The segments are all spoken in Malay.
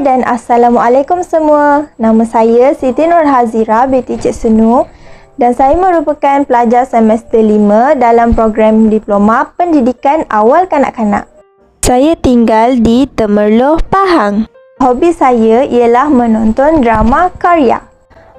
dan Assalamualaikum semua. Nama saya Siti Nurhazira binti Cik Sunu dan saya merupakan pelajar semester 5 dalam program Diploma Pendidikan Awal Kanak-Kanak. Saya tinggal di Temerloh, Pahang. Hobi saya ialah menonton drama karya.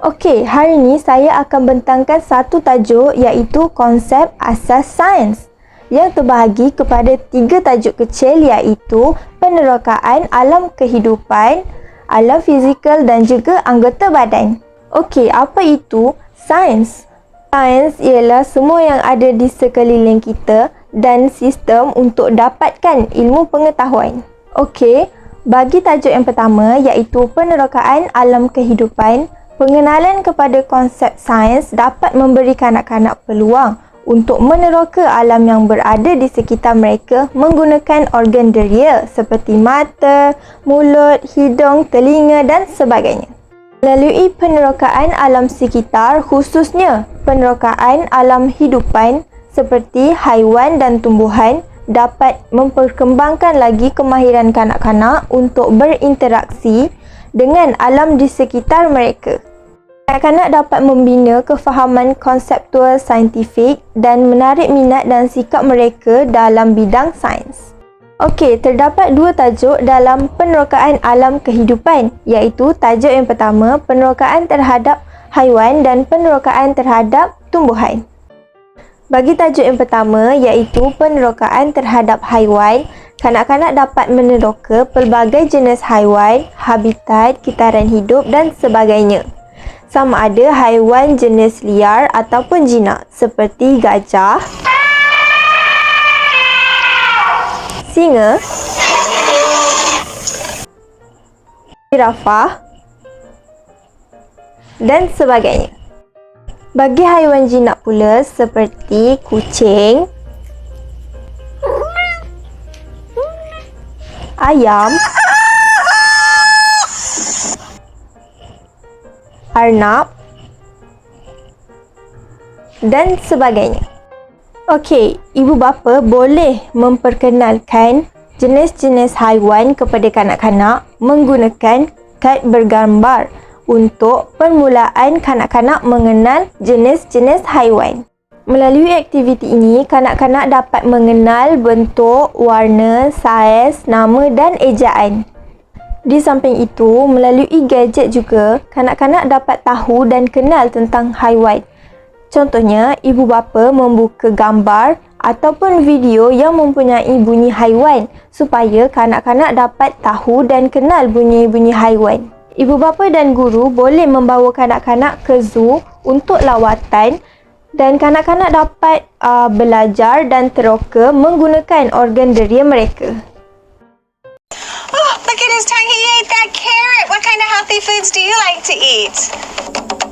Okey, hari ini saya akan bentangkan satu tajuk iaitu konsep asas sains yang terbahagi kepada 3 tajuk kecil iaitu penerokaan alam kehidupan, alam fizikal dan juga anggota badan. Okey, apa itu sains? Sains ialah semua yang ada di sekeliling kita dan sistem untuk dapatkan ilmu pengetahuan. Okey, bagi tajuk yang pertama iaitu penerokaan alam kehidupan, pengenalan kepada konsep sains dapat memberi kanak-kanak peluang untuk meneroka alam yang berada di sekitar mereka menggunakan organ deria seperti mata, mulut, hidung, telinga dan sebagainya. Melalui penerokaan alam sekitar, khususnya penerokaan alam hidupan seperti haiwan dan tumbuhan, dapat memperkembangkan lagi kemahiran kanak-kanak untuk berinteraksi dengan alam di sekitar mereka. Kanak-kanak dapat membina kefahaman konseptual saintifik dan menarik minat dan sikap mereka dalam bidang sains. Okey, terdapat 2 tajuk dalam penerokaan alam kehidupan iaitu tajuk yang pertama penerokaan terhadap haiwan dan penerokaan terhadap tumbuhan. Bagi tajuk yang pertama iaitu penerokaan terhadap haiwan, kanak-kanak dapat meneroka pelbagai jenis haiwan, habitat, kitaran hidup dan sebagainya. Sama ada haiwan jenis liar ataupun jinak seperti gajah, singa, zirafah dan sebagainya. Bagi haiwan jinak pula seperti kucing, ayam, arnab dan sebagainya. Okey, ibu bapa boleh memperkenalkan jenis-jenis haiwan kepada kanak-kanak menggunakan kad bergambar untuk permulaan kanak-kanak mengenal jenis-jenis haiwan. Melalui aktiviti ini, kanak-kanak dapat mengenal bentuk, warna, saiz, nama dan ejaan. Di samping itu, melalui gadget juga, kanak-kanak dapat tahu dan kenal tentang haiwan. Contohnya, ibu bapa membuka gambar ataupun video yang mempunyai bunyi haiwan supaya kanak-kanak dapat tahu dan kenal bunyi-bunyi haiwan. Ibu bapa dan guru boleh membawa kanak-kanak ke zoo untuk lawatan dan kanak-kanak dapat belajar dan teroka menggunakan organ deria mereka. Oh, look at his tongue. He ate that carrot. What kind of healthy foods do you like to eat?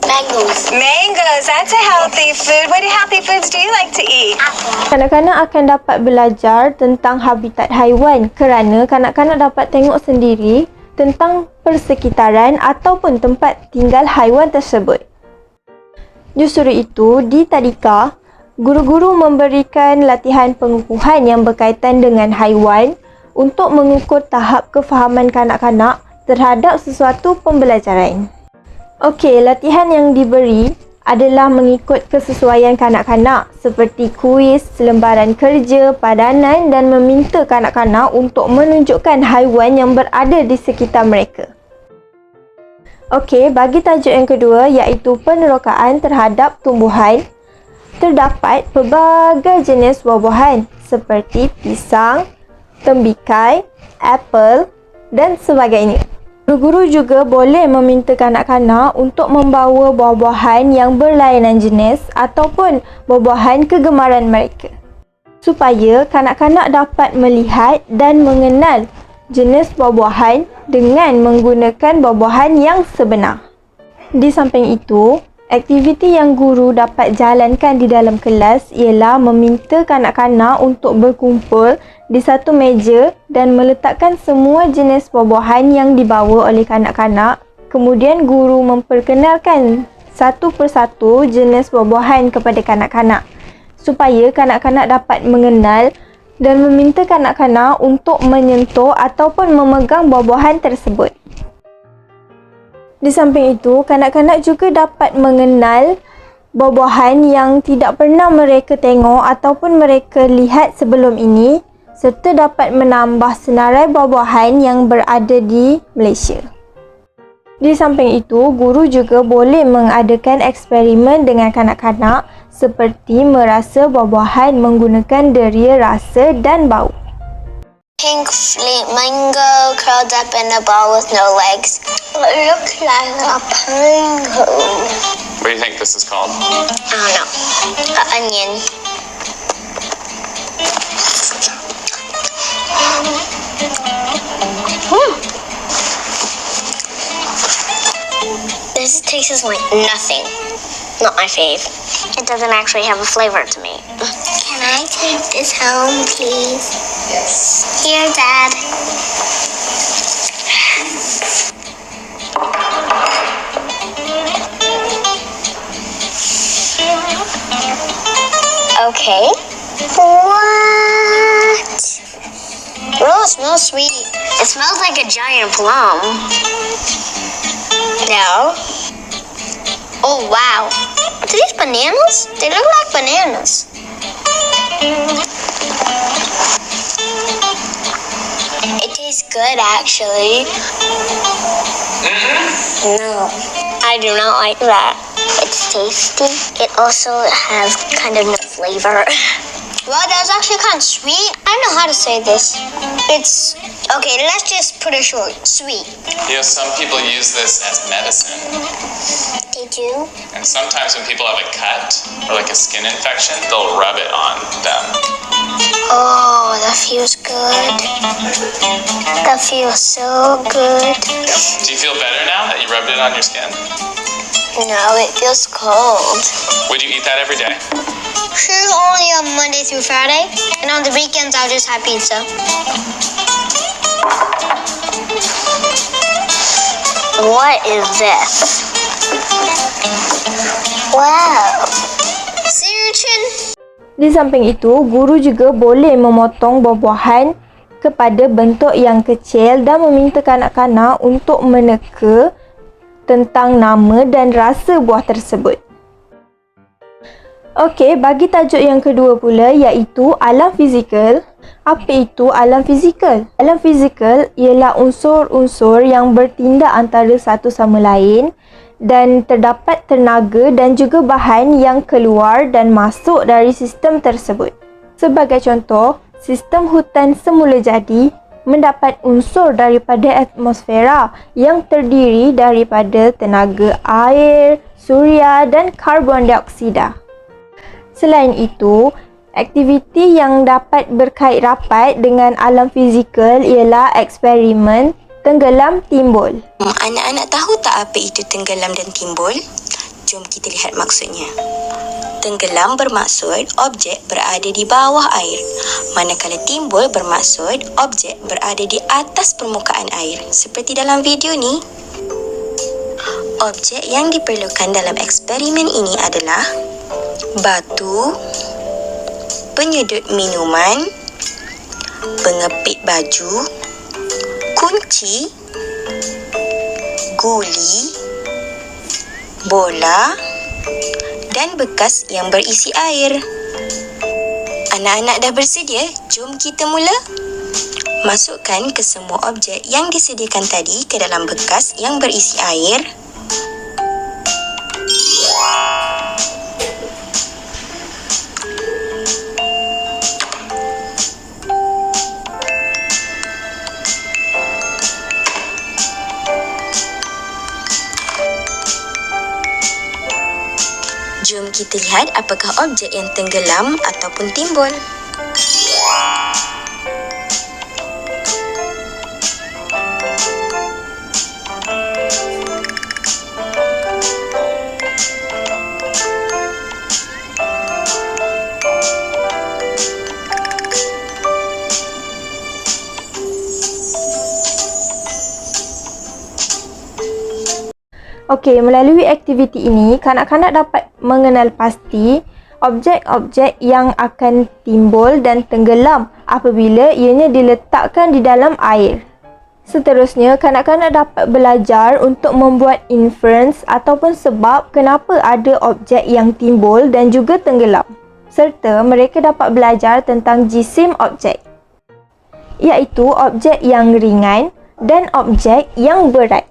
Mangoes. Mangoes. That's a healthy food. What healthy foods do you like to eat? Apple. Kanak-kanak akan dapat belajar tentang habitat haiwan kerana kanak-kanak dapat tengok sendiri tentang persekitaran ataupun tempat tinggal haiwan tersebut. Justru itu, di tadika, guru-guru memberikan latihan pengukuhan yang berkaitan dengan haiwan untuk mengukur tahap kefahaman kanak-kanak terhadap sesuatu pembelajaran. Okey, latihan yang diberi adalah mengikut kesesuaian kanak-kanak seperti kuis, lembaran kerja, padanan dan meminta kanak-kanak untuk menunjukkan haiwan yang berada di sekitar mereka. Okey, bagi tajuk yang kedua iaitu penerokaan terhadap tumbuhan, terdapat pelbagai jenis buah-buahan seperti pisang, tembikai, apple dan sebagainya. Guru-guru juga boleh meminta kanak-kanak untuk membawa buah-buahan yang berlainan jenis ataupun buah-buahan kegemaran mereka supaya kanak-kanak dapat melihat dan mengenal jenis buah-buahan dengan menggunakan buah-buahan yang sebenar. Di samping itu, aktiviti yang guru dapat jalankan di dalam kelas ialah meminta kanak-kanak untuk berkumpul di satu meja dan meletakkan semua jenis buah-buahan yang dibawa oleh kanak-kanak. Kemudian guru memperkenalkan satu persatu jenis buah-buahan kepada kanak-kanak supaya kanak-kanak dapat mengenal dan meminta kanak-kanak untuk menyentuh ataupun memegang buah-buahan tersebut. Di samping itu, kanak-kanak juga dapat mengenal buah-buahan yang tidak pernah mereka tengok ataupun mereka lihat sebelum ini, serta dapat menambah senarai buah-buahan yang berada di Malaysia. Di samping itu, guru juga boleh mengadakan eksperimen dengan kanak-kanak seperti merasa buah-buahan menggunakan deria rasa dan bau. Pink sweet mango curled up in a ball with no legs. It looks like a mango. What do you think this is called? I don't know. An onion. This tastes like nothing. Not my fave. It doesn't actually have a flavor to me. Can I take this home, please? Yes. Here, Dad. Okay. What? Oh, it smells sweet. It smells like a giant plum. No. Oh, wow. Are these bananas? They look like bananas. It tastes good, actually. No, I do not like that. It's tasty. It also has kind of no flavor. Well, that's actually kind of sweet. I don't know how to say this. It's, okay, let's just put it short. Sweet. You know, some people use this as medicine. They do? And sometimes when people have a cut or like a skin infection, they'll rub it on them. Oh, that feels good. That feels so good. Do you feel better now that you rubbed it on your skin? No, it feels cold. Would you eat that every day? Sure, only on Monday through Friday. And on the weekends, I'll just have pizza. What is this? Wow. Sea urchin? Di samping itu, guru juga boleh memotong buah-buahan kepada bentuk yang kecil dan meminta kanak-kanak untuk meneka tentang nama dan rasa buah tersebut. Okey, bagi tajuk yang kedua pula iaitu alam fizikal. Apa itu alam fizikal? Alam fizikal ialah unsur-unsur yang bertindak antara satu sama lain dan terdapat tenaga dan juga bahan yang keluar dan masuk dari sistem tersebut. Sebagai contoh, sistem hutan semula jadi mendapat unsur daripada atmosfera yang terdiri daripada tenaga air, suria dan karbon dioksida. Selain itu, aktiviti yang dapat berkait rapat dengan alam fizikal ialah eksperimen tenggelam timbul. Anak-anak tahu tak apa itu tenggelam dan timbul? Jom kita lihat maksudnya. Tenggelam bermaksud objek berada di bawah air, manakala timbul bermaksud objek berada di atas permukaan air. Seperti dalam video ni. Objek yang diperlukan dalam eksperimen ini adalah batu, penyedut minuman, pengepit baju, kunci, guli, bola dan bekas yang berisi air. Anak-anak dah bersedia? Jom kita mula. Masukkan ke semua objek yang disediakan tadi ke dalam bekas yang berisi air. Jom kita lihat apakah objek yang tenggelam ataupun timbul. Okey, melalui aktiviti ini, kanak-kanak dapat mengenal pasti objek-objek yang akan timbul dan tenggelam apabila ianya diletakkan di dalam air. Seterusnya, kanak-kanak dapat belajar untuk membuat inference ataupun sebab kenapa ada objek yang timbul dan juga tenggelam. Serta mereka dapat belajar tentang jisim objek, iaitu objek yang ringan dan objek yang berat.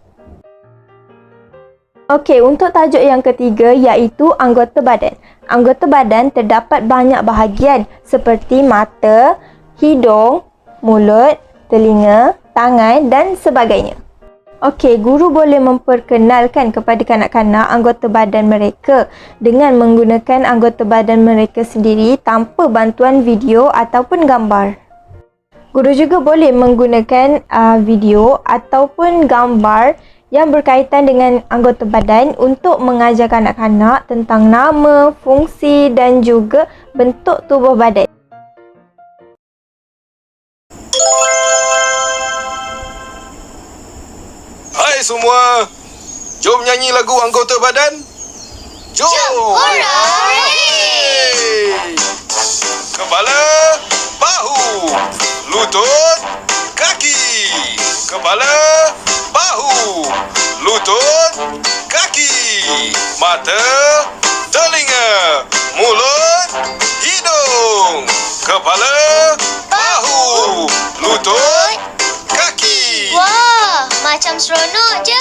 Okey, untuk tajuk yang ketiga iaitu anggota badan. Anggota badan terdapat banyak bahagian seperti mata, hidung, mulut, telinga, tangan dan sebagainya. Okey, guru boleh memperkenalkan kepada kanak-kanak anggota badan mereka dengan menggunakan anggota badan mereka sendiri tanpa bantuan video ataupun gambar. Guru juga boleh menggunakan video ataupun gambar yang berkaitan dengan anggota badan untuk mengajar kanak-kanak tentang nama, fungsi dan juga bentuk tubuh badan. Hai semua, jom nyanyi lagu anggota badan. Jom! Hey! Kepala, bahu, lutut, kaki. Kepala, bahu, lutut, kaki. Mata, telinga, mulut, hidung. Kepala, bahu, lutut, kaki. Wah, macam seronok je.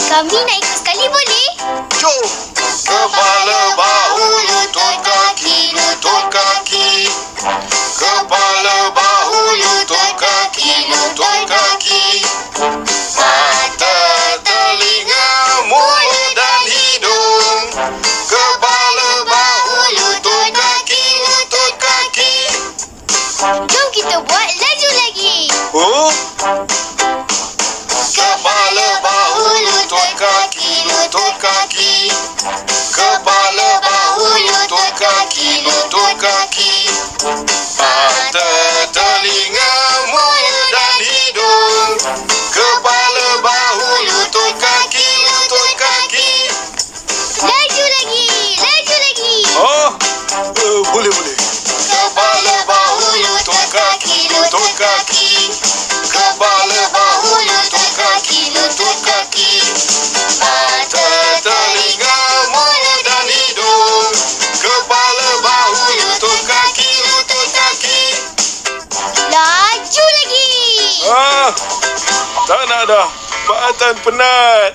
Kami nak ikut sekali boleh? Jom! Kepala, bahu, lutut, kaki, lutut, kaki. Kepala, bahu, lutut, kaki, lutut, kaki. Mata, telinga, mulut dan hidung. Kepala, bahu, lutut, kaki, lutut, kaki. Jom kita buat laju lagi. Oh? Kepala, bahu, lutut, kaki, lutut, kaki. Kepala, bahu, lutut, kaki, lutut, kaki. Mata, telinga, mulut dan hidung. Kepala, bahu, lutut, kaki, lutut, kaki. Laju lagi, laju lagi. Oh, boleh. Kepala, bahu, lutut, kaki, lutut, kaki. Kepala, bahu, lutut, kaki, lutut, kaki. Mata, telinga, mulut dan hidung. Kepala, bahu, lutut, kaki, lutut, kaki. Laju lagi. Tak nak dah. Maatan penat.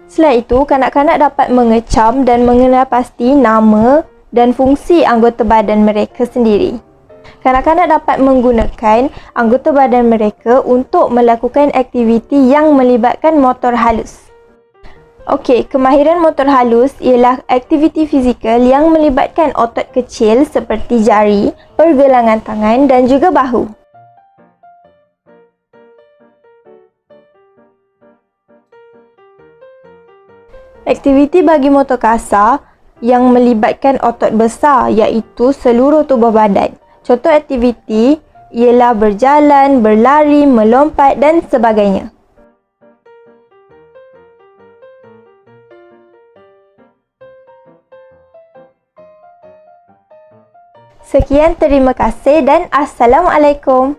Selain itu, kanak-kanak dapat mengecam dan mengenal pasti nama dan fungsi anggota badan mereka sendiri. Kanak-kanak dapat menggunakan anggota badan mereka untuk melakukan aktiviti yang melibatkan motor halus. Okey, kemahiran motor halus ialah aktiviti fizikal yang melibatkan otot kecil seperti jari, pergelangan tangan dan juga bahu. Aktiviti bagi motor kasar yang melibatkan otot besar iaitu seluruh tubuh badan. Contoh aktiviti ialah berjalan, berlari, melompat dan sebagainya. Sekian, terima kasih dan Assalamualaikum.